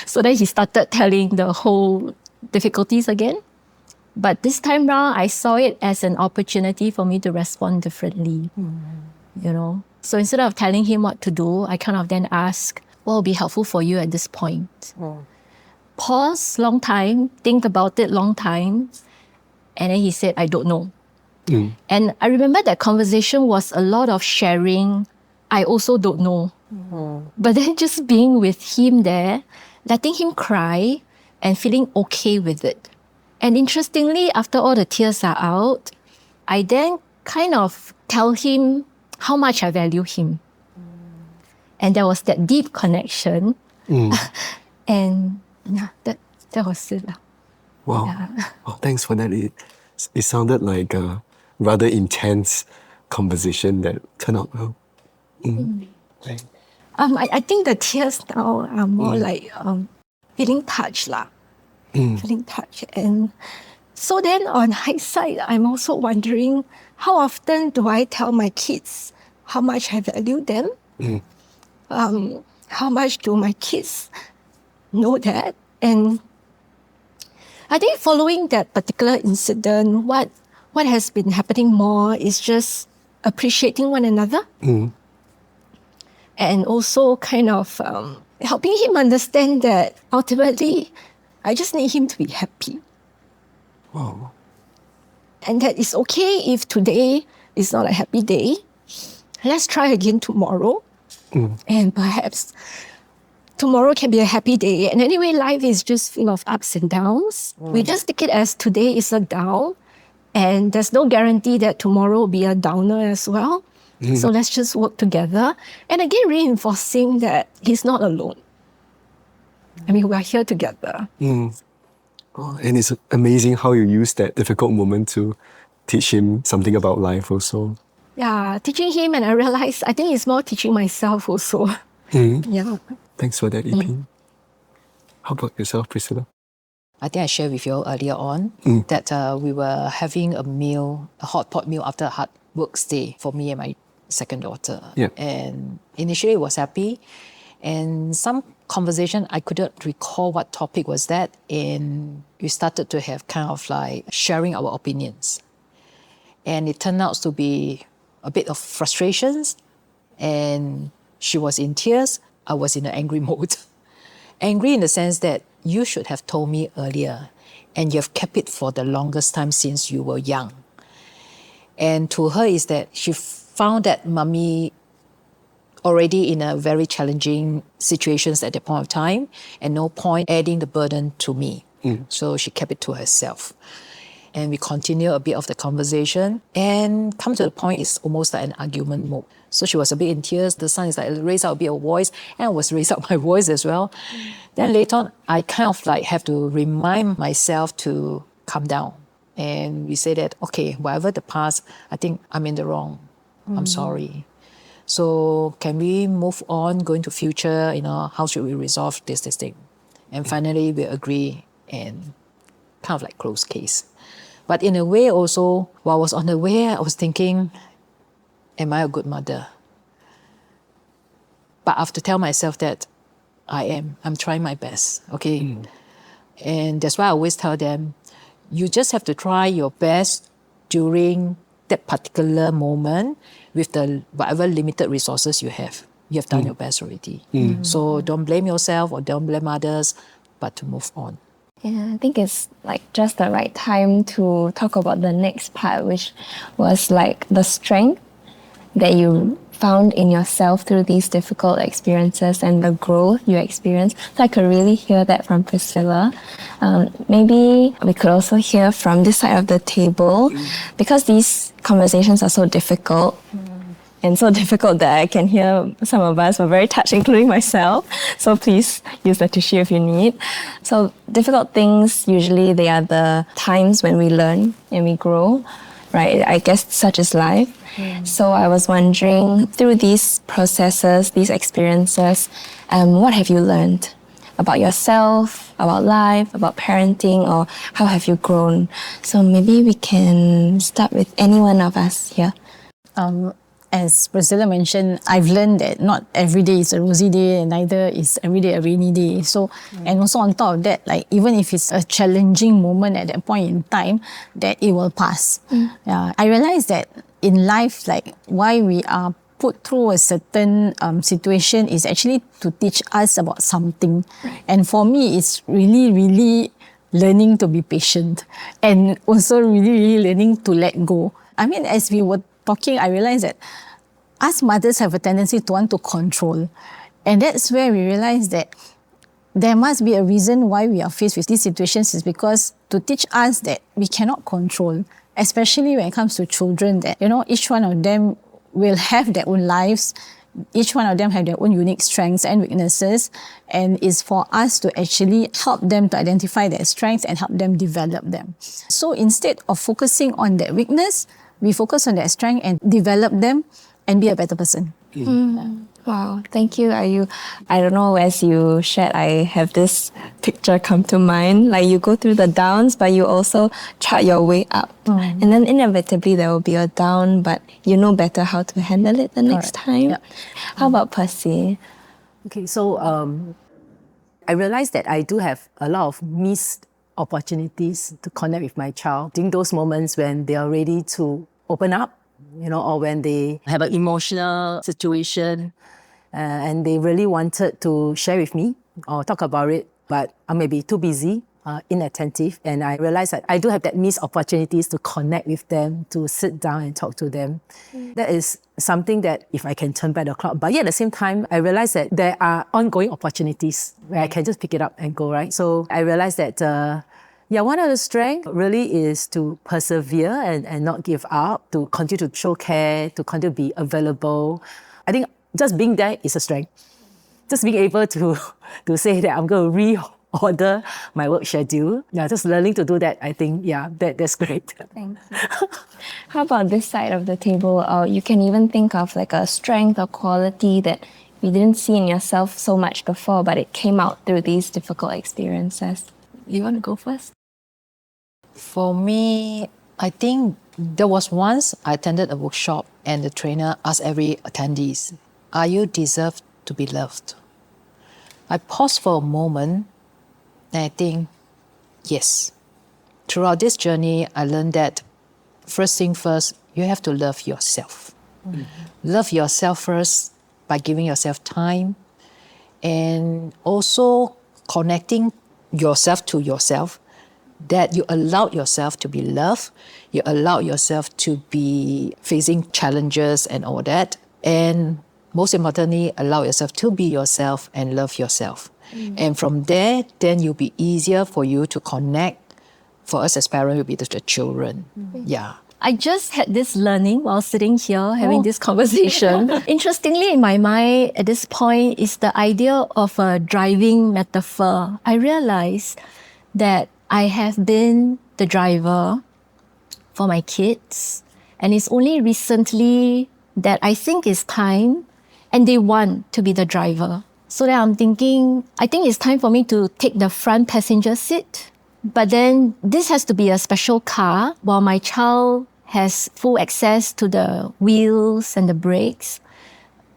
So then he started telling the whole difficulties again. But this time round, I saw it as an opportunity for me to respond differently, you know. So instead of telling him what to do, I kind of then ask, what will be helpful for you at this point? Pause, long time, think about it, long time. And then he said, I don't know. And I remember that conversation was a lot of sharing. I also don't know. But then just being with him there, letting him cry and feeling okay with it. And interestingly, after all the tears are out, I then kind of tell him how much I value him. And there was that deep connection. And yeah, that was it. Wow. Yeah. Oh, thanks for that. It sounded like a rather intense conversation that turned out well. Right. I think the tears now are more like feeling touched lah. Feeling touched. And so then on hindsight, I'm also wondering, how often do I tell my kids how much I value them? How much do my kids know that? And I think following that particular incident, what has been happening more is just appreciating one another. And also kind of helping him understand that ultimately, I just need him to be happy. Wow. And that it's okay if today is not a happy day. Let's try again tomorrow. And perhaps tomorrow can be a happy day. And anyway, life is just full of ups and downs. We just take it as today is a down. And there's no guarantee that tomorrow will be a downer as well. So let's just work together. And again, reinforcing that he's not alone. I mean, we're here together. Oh, and it's amazing how you use that difficult moment to teach him something about life also. Yeah, teaching him, and I realized I think it's more teaching myself also. Yeah. Thanks for that, Ipin. How about yourself, Priscilla? I think I shared with you earlier on that we were having a meal, a hot pot meal after a hard work day for me and my second daughter. Yeah. And initially it was happy. And some conversation, I couldn't recall what topic was that. And we started to have kind of like sharing our opinions. And it turned out to be a bit of frustrations. And she was in tears. I was in an angry mode. Angry in the sense that you should have told me earlier, and you've kept it for the longest time since you were young. And to her is that she found that mommy already in a very challenging situations at that point of time, and no point adding the burden to me. So she kept it to herself. And we continue a bit of the conversation, and come to the point, it's almost like an argument mode. So she was a bit in tears. The son is like, raise out a bit of voice, and I was raise up my voice as well. Then later on, I kind of like have to remind myself to calm down. And we say that, okay, whatever the past, I think I'm in the wrong. I'm sorry. So can we move on, go into future, how should we resolve this thing? And finally we agree and kind of like close case. But in a way also, while I was on the way, I was thinking, am I a good mother? But I have to tell myself that I am. I'm trying my best, okay? And that's why I always tell them, you just have to try your best during that particular moment with the whatever limited resources you have. You have done your best already. So don't blame yourself or don't blame others, but to move on. Yeah, I think it's like just the right time to talk about the next part, which was like the strength that you found in yourself through these difficult experiences and the growth you experienced. So I could really hear that from Priscilla. Maybe we could also hear from this side of the table, because these conversations are so difficult. And so difficult that I can hear some of us were very touched, including myself. So please use the tissue if you need. So difficult things, usually they are the times when we learn and we grow, right? I guess such is life. So I was wondering, through these processes, these experiences, what have you learned about yourself, about life, about parenting, or how have you grown? So maybe we can start with any one of us here. As Priscilla mentioned, I've learned that not every day is a rosy day and neither is every day a rainy day. So, and also on top of that, like even if it's a challenging moment at that point in time, that it will pass. I realized that in life, like why we are put through a certain situation is actually to teach us about something. And for me, it's really learning to be patient and also really learning to let go. I mean, as we were talking, I realized that us mothers have a tendency to want to control. And that's where we realize that there must be a reason why we are faced with these situations, is because to teach us that we cannot control, especially when it comes to children, that, each one of them will have their own lives. Each one of them have their own unique strengths and weaknesses, and it's for us to actually help them to identify their strengths and help them develop them. So instead of focusing on their weakness, we focus on their strength and develop them and be a better person. Wow, thank you. I don't know, as you shared, I have this picture come to mind. Like you go through the downs, but you also chart your way up. And then inevitably there will be a down, but you know better how to handle it the next time. Yeah. How about Percy? Okay, so I realized that I do have a lot of missed opportunities to connect with my child during those moments when they are ready to open up, or when they have an emotional situation and they really wanted to share with me or talk about it, but I may be too busy, inattentive, and I realized that I do have that missed opportunities to connect with them, to sit down and talk to them. That is something that if I can turn back the clock, but yet at the same time, I realized that there are ongoing opportunities where I can just pick it up and go, right? So I realized that one of the strengths really is to persevere and not give up, to continue to show care, to continue to be available. I think just being there is a strength. Just being able to say that I'm going to reorder my work schedule. Yeah, just learning to do that, I think, that's great. Thank you. How about this side of the table? You can even think of like a strength or quality that you didn't see in yourself so much before, but it came out through these difficult experiences. You want to go first? For me, I think there was once I attended a workshop and the trainer asked every attendees, are you deserved to be loved? I paused for a moment and I think, yes. Throughout this journey, I learned that first thing first, you have to love yourself. Love yourself first by giving yourself time and also connecting yourself to yourself, that you allow yourself to be loved, you allow yourself to be facing challenges and all that, and most importantly, allow yourself to be yourself and love yourself. And from there, then it'll be easier for you to connect. For us as parents, it will be the children. Yeah. I just had this learning while sitting here having this conversation. Interestingly, in my mind at this point is the idea of a driving metaphor. I realized that I have been the driver for my kids. And it's only recently that I think it's time and they want to be the driver. So then I'm thinking, I think it's time for me to take the front passenger seat. But then this has to be a special car while my child has full access to the wheels and the brakes.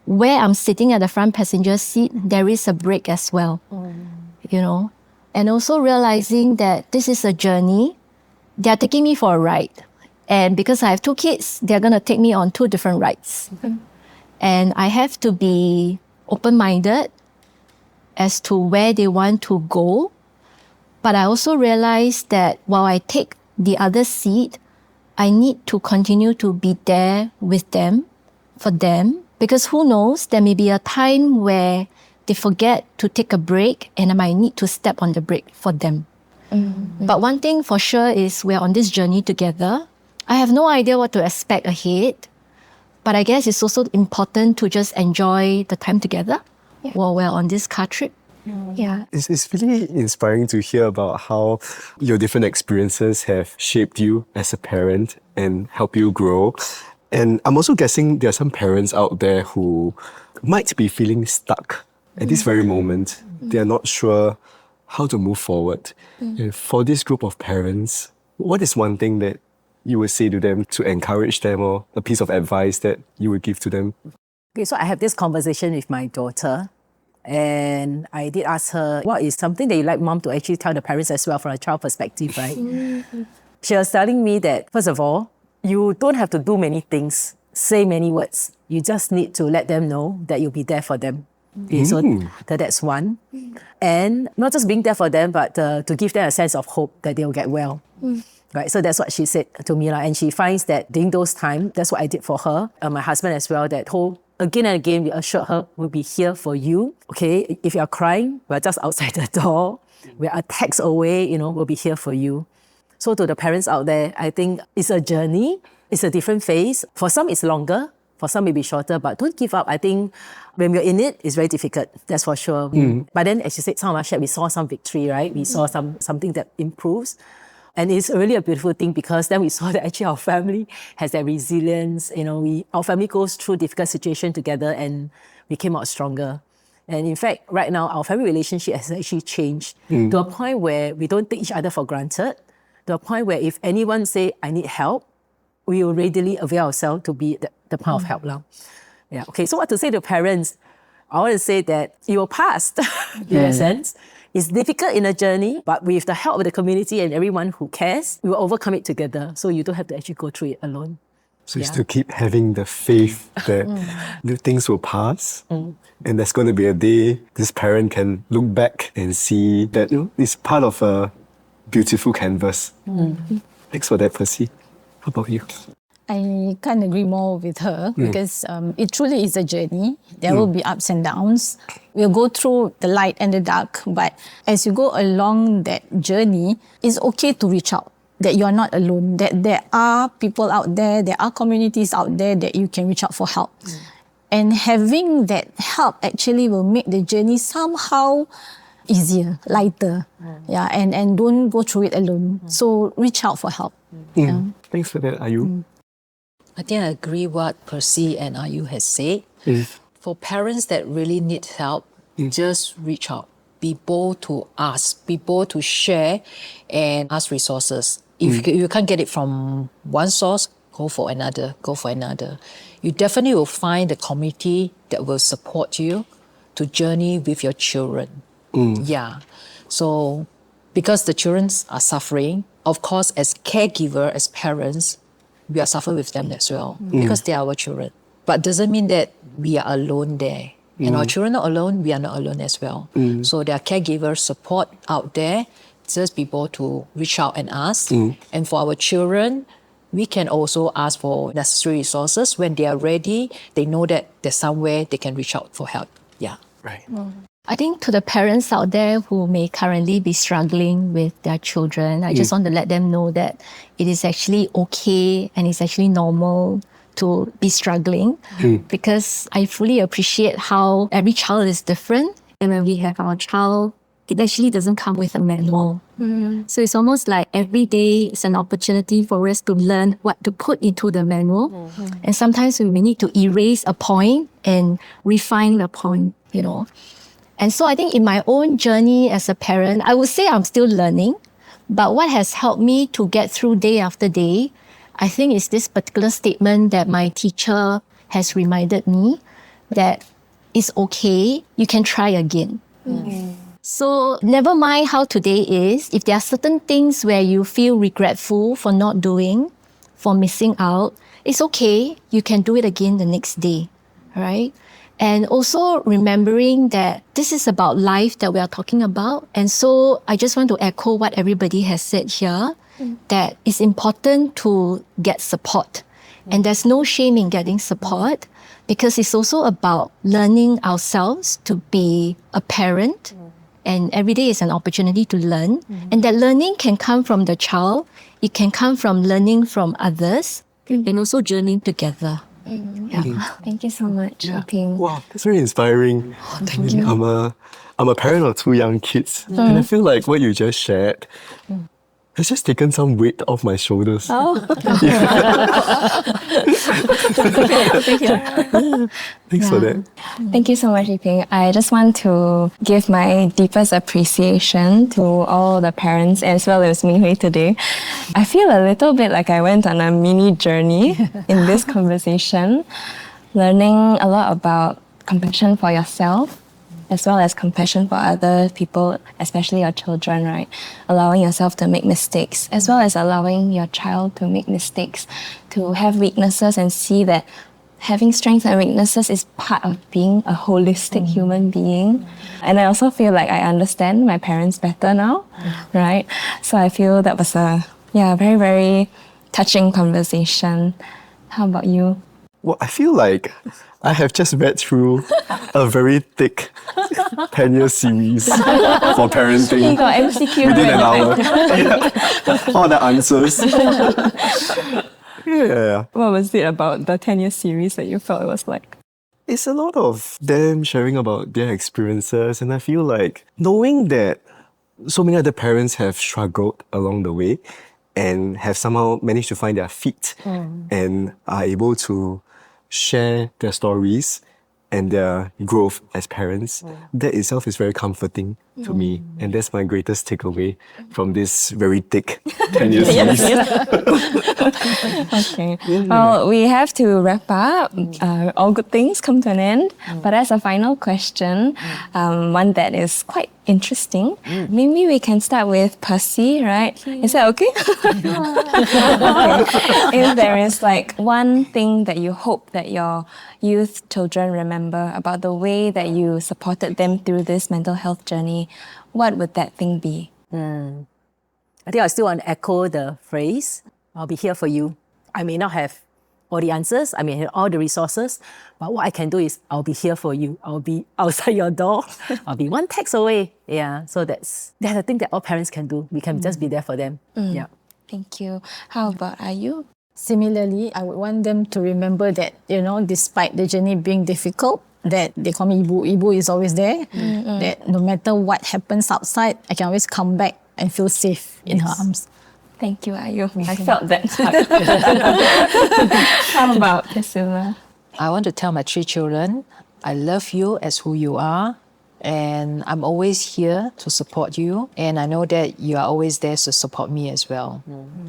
Where I'm sitting at the front passenger seat, there is a brake as well, you know. And also realizing that this is a journey. They're taking me for a ride. And because I have 2 kids, they're going to take me on 2 different rides. And I have to be open-minded as to where they want to go. But I also realize that while I take the other seat, I need to continue to be there with them, for them, because who knows, there may be a time where they forget to take a break and I might need to step on the brake for them. But one thing for sure is we're on this journey together. I have no idea what to expect ahead, but I guess it's also important to just enjoy the time together while we're on this car trip. Yeah. It's really inspiring to hear about how your different experiences have shaped you as a parent and help you grow. And I'm also guessing there are some parents out there who might be feeling stuck at this very moment. They are not sure how to move forward. And for this group of parents, what is one thing that you would say to them to encourage them, or a piece of advice that you would give to them? Okay, so I have this conversation with my daughter, and I did ask her, what is something that you like mom to actually tell the parents as well from a child perspective, right? She was telling me that, first of all, you don't have to do many things, say many words. You just need to let them know that you'll be there for them. Okay, so that's one. And not just being there for them, but to give them a sense of hope that they'll get well. Right, so that's what she said to me. And she finds that during those times, that's what I did for her. My husband as well, that whole, again and again, we assured her, we'll be here for you. Okay, if you're crying, we're just outside the door. We're a text away, we'll be here for you. So to the parents out there, I think it's a journey. It's a different phase. For some, it's longer. For some, maybe shorter. But don't give up. I think when we're in it, it's very difficult. That's for sure. But then, as you said, some of us shared, we saw some victory, right? We saw something that improves. And it's really a beautiful thing because then we saw that actually our family has that resilience. Our family goes through difficult situations together and we came out stronger. And in fact, right now, our family relationship has actually changed to a point where we don't take each other for granted, to a point where if anyone say, I need help, we will readily avail ourselves to be the point of help. Yeah. Okay, so what to say to parents? I want to say that it will pass in a sense. It's difficult in a journey, but with the help of the community and everyone who cares, we will overcome it together. So you don't have to actually go through it alone. So you still keep having the faith that things will pass. And there's going to be a day this parent can look back and see that it's part of a beautiful canvas. Thanks for that, Percy. How about you? I can't agree more with her because it truly is a journey. There will be ups and downs. We'll go through the light and the dark, but as you go along that journey, it's okay to reach out, that you're not alone, that there are people out there are communities out there that you can reach out for help. And having that help actually will make the journey somehow easier, lighter. Yeah, and don't go through it alone. So reach out for help. Yeah. Thanks for that, Ayu. I think I agree what Percy and Ayu has said. For parents that really need help, just reach out. Be bold to ask, be bold to share and ask resources. If you can't get it from one source, go for another. You definitely will find a community that will support you to journey with your children. Yeah. So because the children are suffering, of course, as caregiver, as parents, we are suffering with them as well because they are our children. But doesn't mean that we are alone there. And our children are alone, we are not alone as well. So there are caregiver support out there. Just people to reach out and ask. And for our children, we can also ask for necessary resources. When they are ready, they know that there's somewhere they can reach out for help. Yeah. Right. I think to the parents out there who may currently be struggling with their children, I just want to let them know that it is actually okay and it's actually normal to be struggling because I fully appreciate how every child is different. And when we have our child it actually doesn't come with a manual. So it's almost like every day is an opportunity for us to learn what to put into the manual. And sometimes we may need to erase a point and refine the point, you know. And so I think in my own journey as a parent, I would say I'm still learning. But what has helped me to get through day after day, I think is this particular statement that my teacher has reminded me that it's okay, you can try again. So never mind how today is, if there are certain things where you feel regretful for not doing, for missing out, it's okay, you can do it again the next day, right? And also remembering that this is about life that we are talking about. And so I just want to echo what everybody has said here, that it's important to get support. And there's no shame in getting support because it's also about learning ourselves to be a parent. And every day is an opportunity to learn. And that learning can come from the child. It can come from learning from others and also journeying together. Thank you so much, Ping. Wow, that's very inspiring. Thank you. I'm a parent of 2 young kids, and I feel like what you just shared has just taken some weight off my shoulders. Thanks for that. Thank you so much, Ping. I just want to give my deepest appreciation to all the parents as well as Ming Hui today. I feel a little bit like I went on a mini journey in this conversation, learning a lot about compassion for yourself as well as compassion for other people, especially your children, right? Allowing yourself to make mistakes, as well as allowing your child to make mistakes, to have weaknesses and see that having strengths and weaknesses is part of being a holistic human being. And I also feel like I understand my parents better now, right? So I feel that was a very, very touching conversation. How about you? Well, I feel like I have just read through a very thick 10-year series for parenting. You got MCQ within an right? hour. All the answers. Yeah. What was it about the 10-year series that you felt it was like? It's a lot of them sharing about their experiences, and I feel like knowing that so many other parents have struggled along the way and have somehow managed to find their feet and are able to share their stories and their growth as parents, that itself is very comforting to me. And that's my greatest takeaway from this very thick 10-year series. Okay. Well, we have to wrap up. All good things come to an end. But as a final question, one that is quite interesting, maybe we can start with Percy, right? Is that okay? Okay. If there is like one thing that you hope that your youth children remember about the way that you supported them through this mental health journey, what would that thing be? I think I still want to echo the phrase, I'll be here for you. I may not have all the answers, I may have all the resources, but what I can do is I'll be here for you. I'll be outside your door. I'll be one text away. Yeah, so that's the thing that all parents can do. We can just be there for them. Yeah. Thank you. How about you? Similarly, I would want them to remember that, despite the journey being difficult, that they call me Ibu. Ibu is always there. That no matter what happens outside, I can always come back and feel safe in her arms. Thank you, Ayu. I felt that. How about Priscilla? I want to tell my 3 children, I love you as who you are, and I'm always here to support you, and I know that you are always there to support me as well.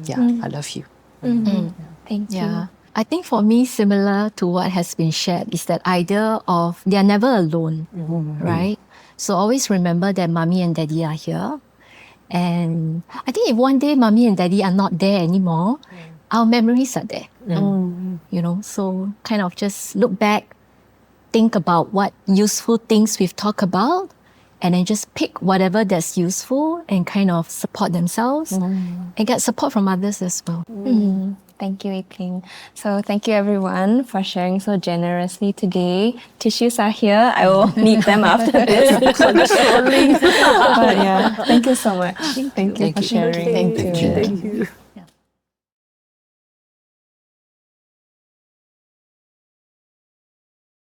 Yeah, I love you. Thank you. Yeah. I think for me, similar to what has been shared, is that idea of they are never alone, right? So always remember that mommy and daddy are here. And I think if one day mommy and daddy are not there anymore, our memories are there. So kind of just look back, think about what useful things we've talked about, and then just pick whatever that's useful and kind of support themselves and get support from others as well. Thank you, Iping. So thank you everyone for sharing so generously today. Tissues are here. I will need them after this. But yeah, thank you so much. Thank you for sharing. Thank you. Thank you.